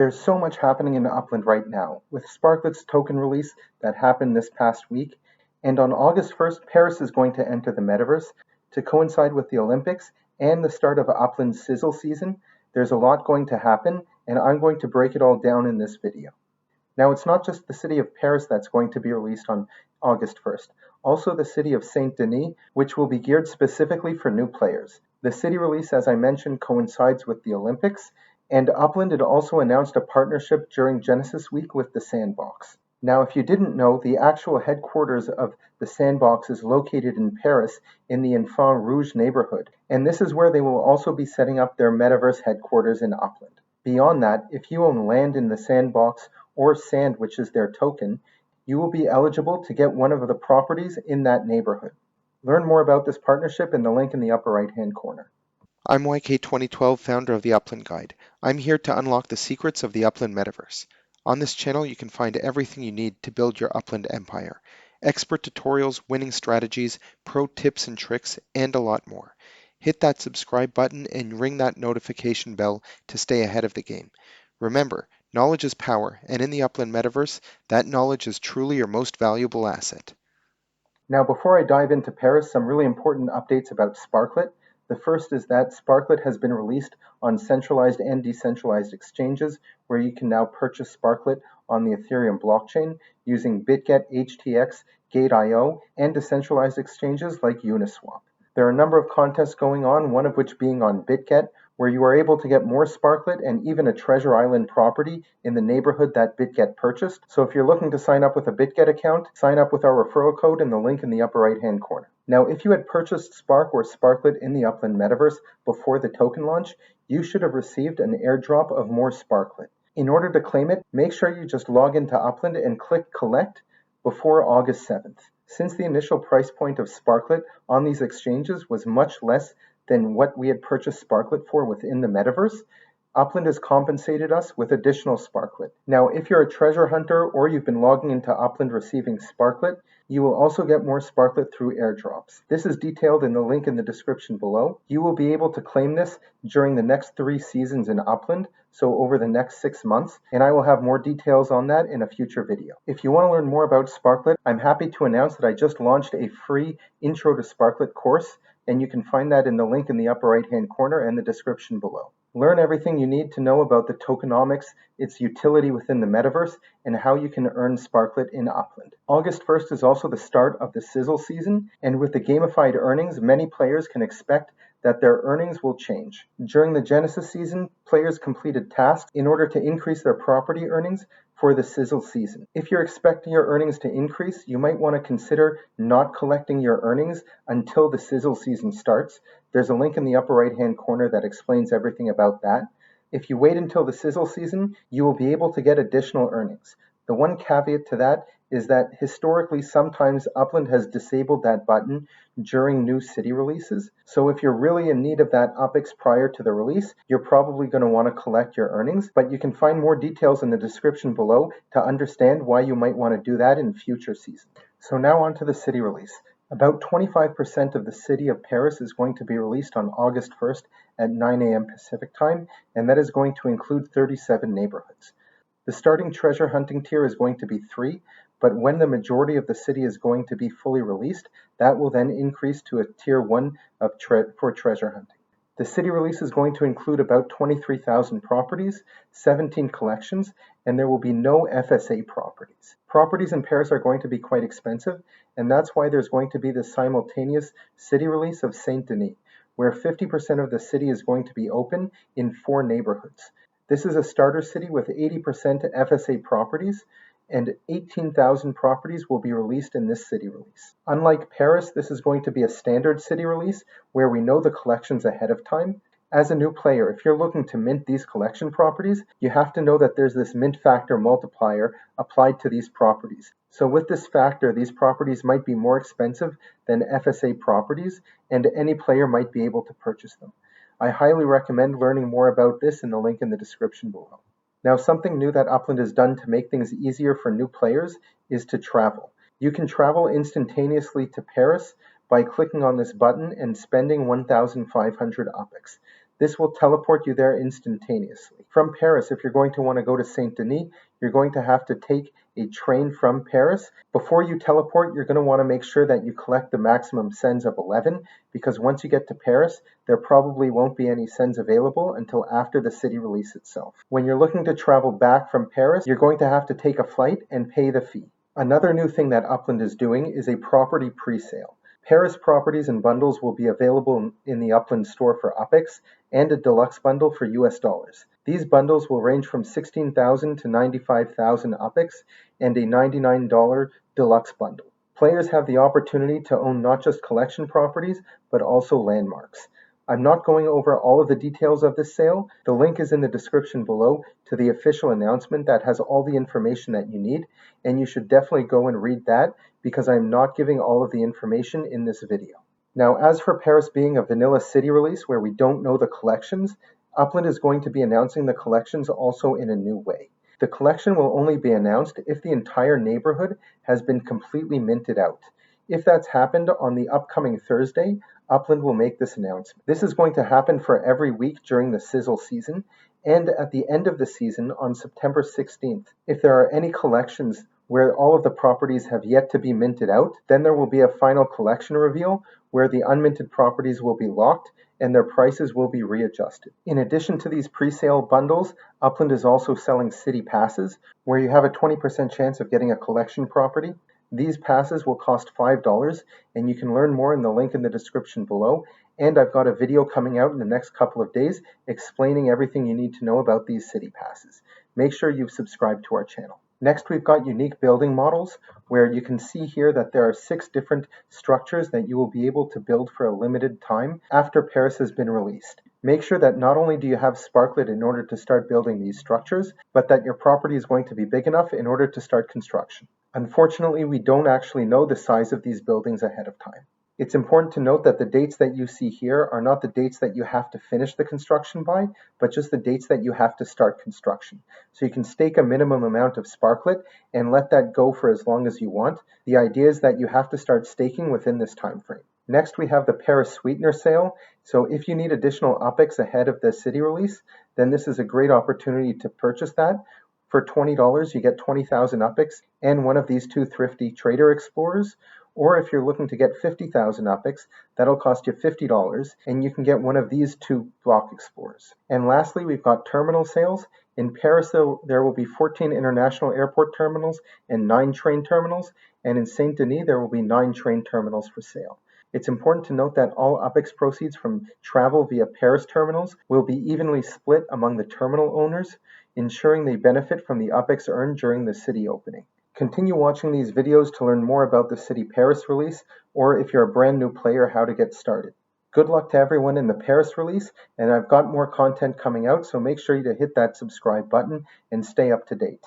There's so much happening in Upland right now, with Sparklet's token release that happened this past week, and on August 1st, Paris is going to enter the Metaverse to coincide with the Olympics and the start of Upland's sizzle season. There's a lot going to happen, and I'm going to break it all down in this video. Now, it's not just the city of Paris that's going to be released on August 1st, also the city of Saint Denis, which will be geared specifically for new players. The city release, as I mentioned, coincides with the Olympics, and Upland had also announced a partnership during Genesis Week with the Sandbox. Now, if you didn't know, the actual headquarters of the Sandbox is located in Paris in the Enfant Rouge neighborhood, and this is where they will also be setting up their Metaverse headquarters in Upland. Beyond that, if you own land in the Sandbox or Sand, which is their token, you will be eligible to get one of the properties in that neighborhood. Learn more about this partnership in the link in the upper right-hand corner. I'm YK2012, founder of the Upland Guide. I'm here to unlock the secrets of the Upland Metaverse. On this channel, you can find everything you need to build your Upland empire. Expert tutorials, winning strategies, pro tips and tricks, and a lot more. Hit that subscribe button and ring that notification bell to stay ahead of the game. Remember, knowledge is power, and in the Upland Metaverse, that knowledge is truly your most valuable asset. Now, before I dive into Paris, some really important updates about Sparklet. The first is that Sparklet has been released on centralized and decentralized exchanges, where you can now purchase Sparklet on the Ethereum blockchain using BitGet, HTX, Gate.io, and decentralized exchanges like Uniswap. There are a number of contests going on, one of which being on BitGet, where you are able to get more Sparklet and even a Treasure Island property in the neighborhood that BitGet purchased. So if you're looking to sign up with a BitGet account, sign up with our referral code in the link in the upper right-hand corner. Now, if you had purchased Spark or Sparklet in the Upland Metaverse before the token launch, you should have received an airdrop of more Sparklet. In order to claim it, make sure you just log into Upland and click Collect before August 7th. Since the initial price point of Sparklet on these exchanges was much less than what we had purchased Sparklet for within the Metaverse, Upland has compensated us with additional Sparklet. Now, if you're a treasure hunter or you've been logging into Upland receiving Sparklet, you will also get more Sparklet through airdrops. This is detailed in the link in the description below. You will be able to claim this during the next 3 seasons in Upland, so over the next 6 months, and I will have more details on that in a future video. If you want to learn more about Sparklet, I'm happy to announce that I just launched a free Intro to Sparklet course, and you can find that in the link in the upper right-hand corner and the description below. Learn everything you need to know about the tokenomics, its utility within the Metaverse, and how you can earn Sparklet in Upland. August 1st is also the start of the sizzle season, and with the gamified earnings, many players can expect that their earnings will change. During the Genesis season, players completed tasks in order to increase their property earnings for the sizzle season. If you're expecting your earnings to increase, you might want to consider not collecting your earnings until the sizzle season starts. There's a link in the upper right-hand corner that explains everything about that. If you wait until the sizzle season, you will be able to get additional earnings. The one caveat to that is that historically sometimes Upland has disabled that button during new city releases. So if you're really in need of that UPX prior to the release, you're probably going to want to collect your earnings, but you can find more details in the description below to understand why you might want to do that in future seasons. So now on to the city release. About 25% of the city of Paris is going to be released on August 1st at 9 a.m. Pacific time, and that is going to include 37 neighborhoods. The starting treasure hunting tier is going to be 3, but when the majority of the city is going to be fully released, that will then increase to a tier 1 for treasure hunting. The city release is going to include about 23,000 properties, 17 collections, and there will be no FSA properties. Properties in Paris are going to be quite expensive, and that's why there's going to be the simultaneous city release of Saint Denis, where 50% of the city is going to be open in 4 neighborhoods. This is a starter city with 80% FSA properties, and 18,000 properties will be released in this city release. Unlike Paris, this is going to be a standard city release where we know the collections ahead of time. As a new player, if you're looking to mint these collection properties, you have to know that there's this mint factor multiplier applied to these properties. So with this factor, these properties might be more expensive than FSA properties, and any player might be able to purchase them. I highly recommend learning more about this in the link in the description below. Now, something new that Upland has done to make things easier for new players is to travel. You can travel instantaneously to Paris by clicking on this button and spending 1,500 UPX. This will teleport you there instantaneously. From Paris, if you're going to want to go to Saint Denis, you're going to have to take a train from Paris. Before you teleport, you're going to want to make sure that you collect the maximum cents of 11, because once you get to Paris, there probably won't be any cents available until after the city release itself. When you're looking to travel back from Paris, you're going to have to take a flight and pay the fee. Another new thing that Upland is doing is a property pre-sale. Paris properties and bundles will be available in the Upland store for UPX and a deluxe bundle for US dollars. These bundles will range from 16,000 to 95,000 UPX and a $99 deluxe bundle. Players have the opportunity to own not just collection properties, but also landmarks. I'm not going over all of the details of this sale. The link is in the description below to the official announcement that has all the information that you need, and you should definitely go and read that because I'm not giving all of the information in this video. Now, as for Paris being a vanilla city release where we don't know the collections, Upland is going to be announcing the collections also in a new way. The collection will only be announced if the entire neighborhood has been completely minted out. If that's happened on the upcoming Thursday, Upland will make this announcement. This is going to happen for every week during the sizzle season and at the end of the season on September 16th. If there are any collections where all of the properties have yet to be minted out, then there will be a final collection reveal where the unminted properties will be locked and their prices will be readjusted. In addition to these pre-sale bundles, Upland is also selling city passes where you have a 20% chance of getting a collection property. These passes will cost $5, and you can learn more in the link in the description below. And I've got a video coming out in the next couple of days explaining everything you need to know about these city passes. Make sure you've subscribed to our channel. Next, we've got unique building models, where you can see here that there are 6 different structures that you will be able to build for a limited time after Paris has been released. Make sure that not only do you have Sparklet in order to start building these structures, but that your property is going to be big enough in order to start construction. Unfortunately, we don't actually know the size of these buildings ahead of time. It's important to note that the dates that you see here are not the dates that you have to finish the construction by, but just the dates that you have to start construction. So you can stake a minimum amount of Sparklet and let that go for as long as you want. The idea is that you have to start staking within this time frame. Next, we have the Paris Sweetener sale. So if you need additional UPX ahead of the city release, then this is a great opportunity to purchase that. For $20, you get 20,000 UPX and one of these 2 thrifty trader explorers. Or if you're looking to get 50,000 UPX, that'll cost you $50, and you can get one of these 2 block explorers. And lastly, we've got terminal sales. In Paris, there will be 14 international airport terminals and 9 train terminals, and in Saint Denis, there will be 9 train terminals for sale. It's important to note that all UPX proceeds from travel via Paris terminals will be evenly split among the terminal owners, ensuring they benefit from the UPX earned during the city opening. Continue watching these videos to learn more about the City Paris release, or if you're a brand new player, how to get started. Good luck to everyone in the Paris release, and I've got more content coming out, so make sure to hit that subscribe button and stay up to date.